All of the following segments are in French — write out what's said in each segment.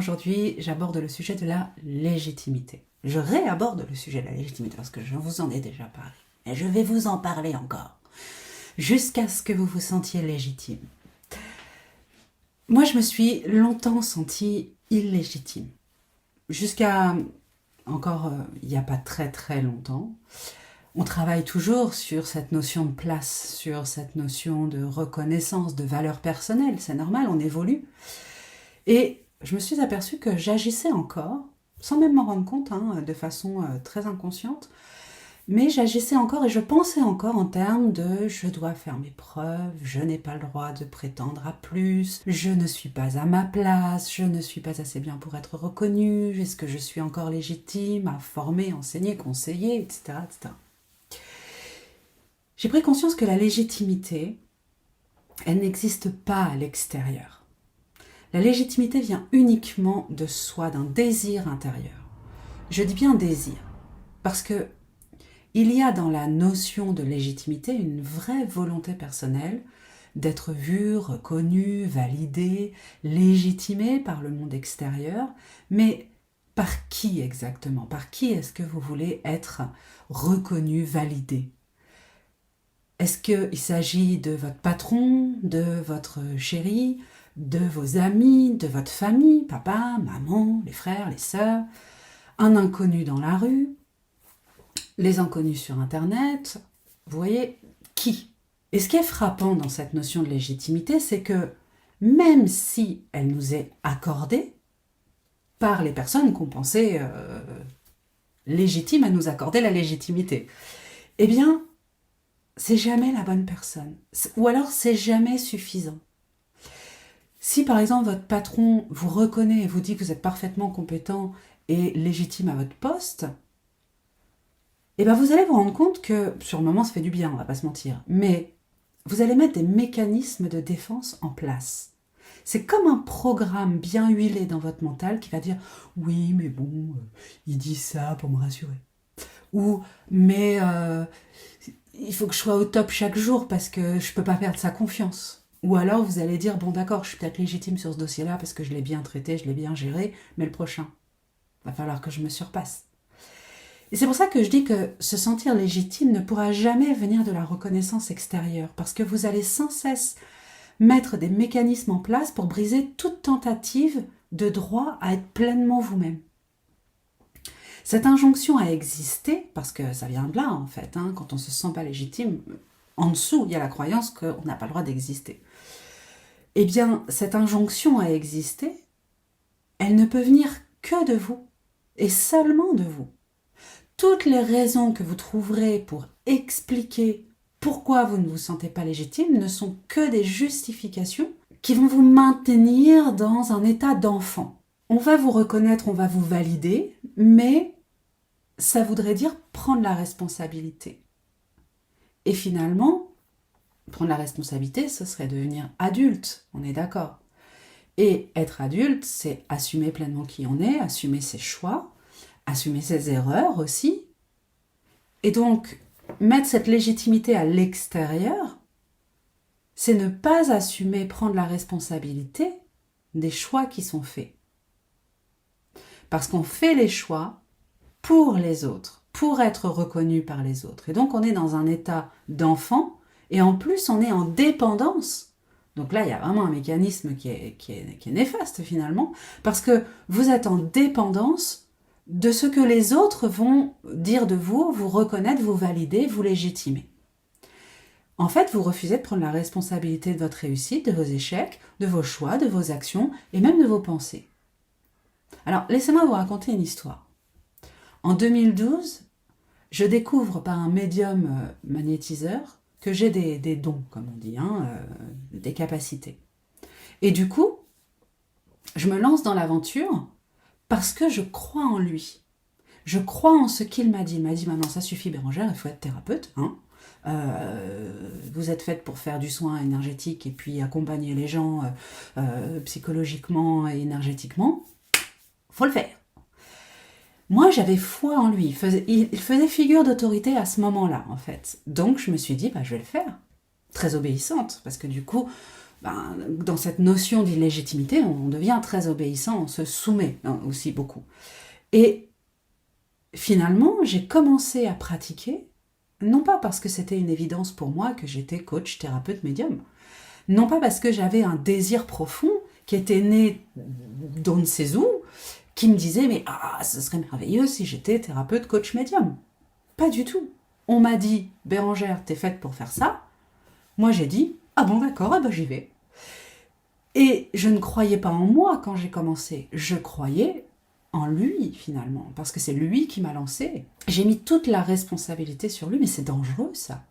aujourd'hui, j'aborde le sujet de la légitimité. Je réaborde le sujet de la légitimité parce que je vous en ai déjà parlé. Et je vais vous en parler encore. Jusqu'à ce que vous vous sentiez légitime. Moi, je me suis longtemps sentie illégitime. Jusqu'à encore il n'y a pas très longtemps. On travaille toujours sur cette notion de place, sur cette notion de reconnaissance, de valeur personnelle. C'est normal, on évolue. Et je me suis aperçue que j'agissais encore, sans même m'en rendre compte, de façon très inconsciente, mais j'agissais encore et je pensais encore en termes de je dois faire mes preuves, je n'ai pas le droit de prétendre à plus, je ne suis pas à ma place, je ne suis pas assez bien pour être reconnue, est-ce que je suis encore légitime à former, enseigner, conseiller, etc., etc. J'ai pris conscience que la légitimité, elle n'existe pas à l'extérieur. La légitimité vient uniquement de soi, d'un désir intérieur. Je dis bien désir, parce que il y a dans la notion de légitimité une vraie volonté personnelle d'être vu, reconnu, validé, légitimé par le monde extérieur, mais par qui exactement? Par qui est-ce que vous voulez être reconnu, validé? Est-ce qu'il s'agit de votre patron, de votre chéri, de vos amis, de votre famille, papa, maman, les frères, les sœurs, un inconnu dans la rue, les inconnus sur Internet, vous voyez, qui? Et ce qui est frappant dans cette notion de légitimité, c'est que même si elle nous est accordée par les personnes qu'on pensait légitimes à nous accorder la légitimité, eh bien, c'est jamais la bonne personne. Ou alors, c'est jamais suffisant. Si par exemple votre patron vous reconnaît et vous dit que vous êtes parfaitement compétent et légitime à votre poste, et bien vous allez vous rendre compte que, sur le moment ça fait du bien, on va pas se mentir, mais vous allez mettre des mécanismes de défense en place. C'est comme un programme bien huilé dans votre mental qui va dire « Oui, mais bon, il dit ça pour me rassurer. » Ou « Mais il faut que je sois au top chaque jour parce que je peux pas perdre sa confiance. » Ou alors vous allez dire « Bon d'accord, je suis peut-être légitime sur ce dossier-là parce que je l'ai bien traité, je l'ai bien géré, mais le prochain, va falloir que je me surpasse. » Et c'est pour ça que je dis que se sentir légitime ne pourra jamais venir de la reconnaissance extérieure, parce que vous allez sans cesse mettre des mécanismes en place pour briser toute tentative de droit à être pleinement vous-même. Cette injonction à exister, parce que ça vient de là en fait, quand on ne se sent pas légitime, en dessous il y a la croyance qu'on n'a pas le droit d'exister. Eh bien, cette injonction à exister, elle ne peut venir que de vous, et seulement de vous. Toutes les raisons que vous trouverez pour expliquer pourquoi vous ne vous sentez pas légitime ne sont que des justifications qui vont vous maintenir dans un état d'enfant. On va vous reconnaître, on va vous valider, mais ça voudrait dire prendre la responsabilité. Et finalement, prendre la responsabilité, ce serait devenir adulte, on est d'accord. Et être adulte, c'est assumer pleinement qui on est, assumer ses choix, assumer ses erreurs aussi. Et donc, mettre cette légitimité à l'extérieur, c'est ne pas assumer, prendre la responsabilité des choix qui sont faits. Parce qu'on fait les choix pour les autres, pour être reconnu par les autres. Et donc, on est dans un état d'enfant, et en plus, on est en dépendance. Donc là, il y a vraiment un mécanisme qui est néfaste finalement, parce que vous êtes en dépendance de ce que les autres vont dire de vous, vous reconnaître, vous valider, vous légitimer. En fait, vous refusez de prendre la responsabilité de votre réussite, de vos échecs, de vos choix, de vos actions et même de vos pensées. Alors, laissez-moi vous raconter une histoire. En 2012, je découvre par un médium magnétiseur que j'ai des dons, comme on dit, des capacités. Et du coup, je me lance dans l'aventure parce que je crois en lui. Je crois en ce qu'il m'a dit. Il m'a dit, maintenant ça suffit Bérangère, il faut être thérapeute. Vous êtes faite pour faire du soin énergétique et puis accompagner les gens psychologiquement et énergétiquement. Faut le faire. Moi, j'avais foi en lui. Il faisait figure d'autorité à ce moment-là, en fait. Donc, je me suis dit, je vais le faire. Très obéissante, parce que du coup, dans cette notion d'illégitimité, on devient très obéissant, on se soumet aussi beaucoup. Et finalement, j'ai commencé à pratiquer, non pas parce que c'était une évidence pour moi que j'étais coach, thérapeute, médium, non pas parce que j'avais un désir profond qui était né d'on ne sait où, qui me disait mais ce serait merveilleux si j'étais thérapeute, coach, médium. Pas du tout. On m'a dit Bérangère, t'es faite pour faire ça. Moi j'ai dit ah bon d'accord, j'y vais. Et je ne croyais pas en moi quand j'ai commencé. Je croyais en lui finalement, parce que c'est lui qui m'a lancé. J'ai mis toute la responsabilité sur lui, mais c'est dangereux ça.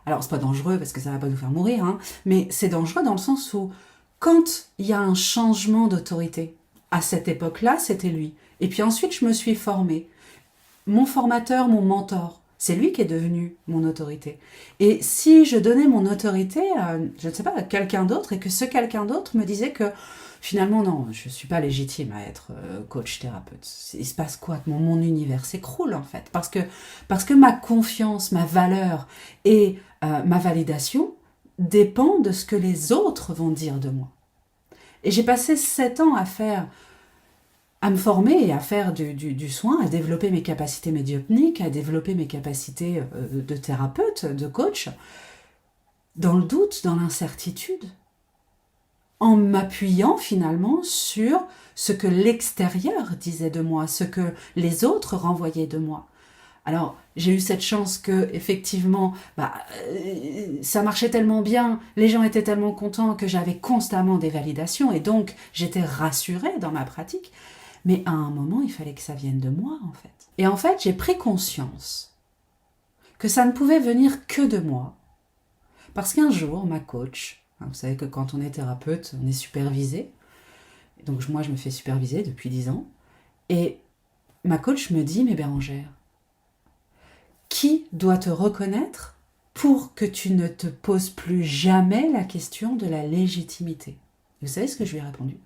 Alors c'est pas dangereux parce que ça va pas nous faire mourir, hein, mais c'est dangereux dans le sens où quand il y a un changement d'autorité, à cette époque-là c'était lui. Et puis ensuite je me suis formée. Mon formateur, mon mentor, c'est lui qui est devenu mon autorité. Et si je donnais mon autorité à, je ne sais pas, à quelqu'un d'autre et que ce quelqu'un d'autre me disait que finalement non, je ne suis pas légitime à être coach thérapeute. Il se passe quoi? Mon univers s'écroule en fait. Parce que ma confiance, ma valeur et ma validation dépend de ce que les autres vont dire de moi. Et j'ai passé 7 ans à me former et à faire du soin, à développer mes capacités médiumniques, à développer mes capacités de thérapeute, de coach, dans le doute, dans l'incertitude, en m'appuyant finalement sur ce que l'extérieur disait de moi, ce que les autres renvoyaient de moi. Alors, j'ai eu cette chance que, effectivement, ça marchait tellement bien, les gens étaient tellement contents que j'avais constamment des validations et donc j'étais rassurée dans ma pratique. Mais à un moment, il fallait que ça vienne de moi, en fait. Et en fait, j'ai pris conscience que ça ne pouvait venir que de moi. Parce qu'un jour, ma coach, vous savez que quand on est thérapeute, on est supervisé. Donc moi, je me fais superviser depuis 10 ans. Et ma coach me dit, mais Bérangère, qui doit te reconnaître pour que tu ne te poses plus jamais la question de la légitimité? Vous savez ce que je lui ai répondu?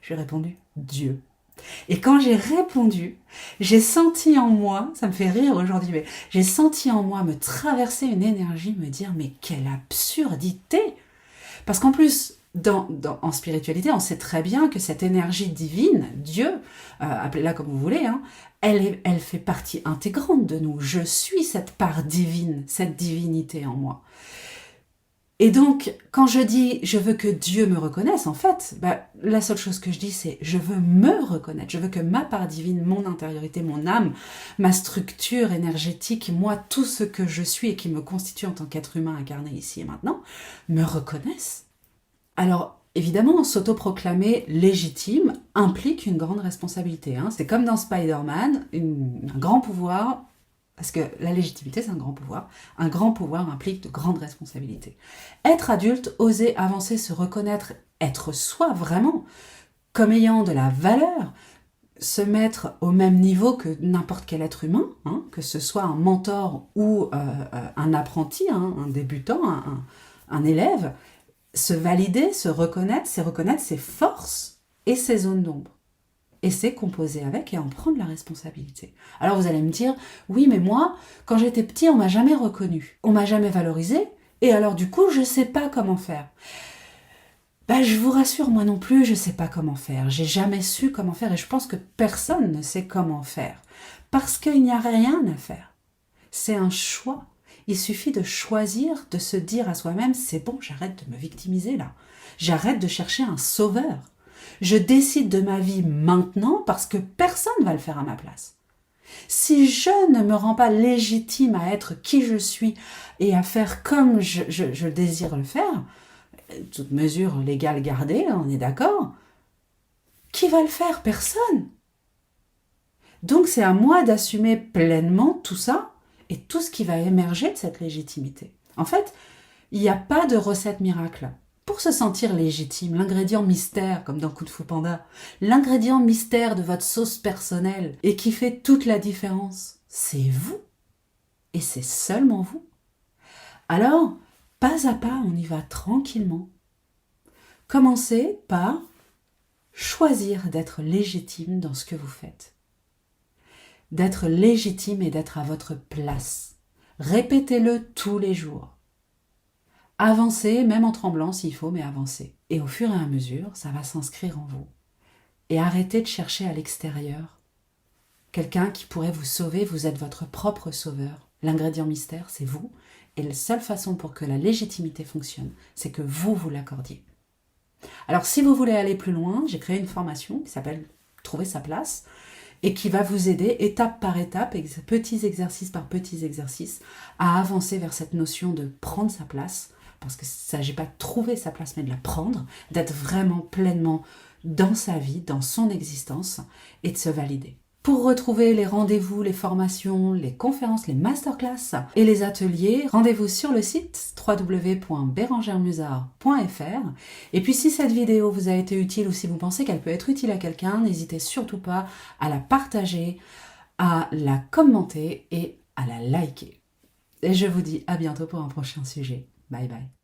Je lui ai répondu, Dieu. Et quand j'ai répondu, j'ai senti en moi, ça me fait rire aujourd'hui, mais j'ai senti en moi me traverser une énergie, me dire mais quelle absurdité! Parce qu'en plus, en spiritualité, on sait très bien que cette énergie divine, Dieu, appelez-la comme vous voulez, hein, elle fait partie intégrante de nous. Je suis cette part divine, cette divinité en moi. Et donc, quand je dis « je veux que Dieu me reconnaisse », en fait, la seule chose que je dis, c'est « je veux me reconnaître ». Je veux que ma part divine, mon intériorité, mon âme, ma structure énergétique, moi, tout ce que je suis et qui me constitue en tant qu'être humain incarné ici et maintenant, me reconnaisse. Alors, évidemment, s'autoproclamer légitime implique une grande responsabilité. Hein. C'est comme dans Spider-Man, un grand pouvoir. Parce que la légitimité, c'est un grand pouvoir. Un grand pouvoir implique de grandes responsabilités. Être adulte, oser avancer, se reconnaître, être soi vraiment, comme ayant de la valeur, se mettre au même niveau que n'importe quel être humain, hein, que ce soit un mentor ou un apprenti, hein, un débutant, un élève, se valider, se reconnaître, c'est reconnaître ses forces et ses zones d'ombre. Et c'est composer avec et en prendre la responsabilité. Alors vous allez me dire, oui mais moi, quand j'étais petit, on m'a jamais reconnu, on m'a jamais valorisé, et alors du coup, je sais pas comment faire. Je vous rassure, moi non plus, je sais pas comment faire. J'ai jamais su comment faire, et je pense que personne ne sait comment faire. Parce qu'il n'y a rien à faire. C'est un choix. Il suffit de choisir, de se dire à soi-même, c'est bon, j'arrête de me victimiser là. J'arrête de chercher un sauveur. Je décide de ma vie maintenant parce que personne ne va le faire à ma place. Si je ne me rends pas légitime à être qui je suis et à faire comme je désire le faire, toute mesure légale gardée, on est d'accord, qui va le faire? Personne. Donc c'est à moi d'assumer pleinement tout ça et tout ce qui va émerger de cette légitimité. En fait, il n'y a pas de recette miracle. Pour se sentir légitime, l'ingrédient mystère, comme dans Coup de Fou Panda, l'ingrédient mystère de votre sauce personnelle et qui fait toute la différence, c'est vous. Et c'est seulement vous. Alors, pas à pas, on y va tranquillement. Commencez par choisir d'être légitime dans ce que vous faites. D'être légitime et d'être à votre place. Répétez-le tous les jours. Avancez, même en tremblant s'il faut, mais avancez. Et au fur et à mesure, ça va s'inscrire en vous. Et arrêtez de chercher à l'extérieur quelqu'un qui pourrait vous sauver. Vous êtes votre propre sauveur. L'ingrédient mystère, c'est vous. Et la seule façon pour que la légitimité fonctionne, c'est que vous l'accordiez. Alors, si vous voulez aller plus loin, j'ai créé une formation qui s'appelle « Trouver sa place » et qui va vous aider étape par étape, petits exercices par petits exercices, à avancer vers cette notion de prendre sa place, parce qu'il ne s'agit pas de trouver sa place, mais de la prendre, d'être vraiment pleinement dans sa vie, dans son existence, et de se valider. Pour retrouver les rendez-vous, les formations, les conférences, les masterclass et les ateliers, rendez-vous sur le site www.berangermusard.fr. Et puis si cette vidéo vous a été utile ou si vous pensez qu'elle peut être utile à quelqu'un, n'hésitez surtout pas à la partager, à la commenter et à la liker. Et je vous dis à bientôt pour un prochain sujet. Bye bye.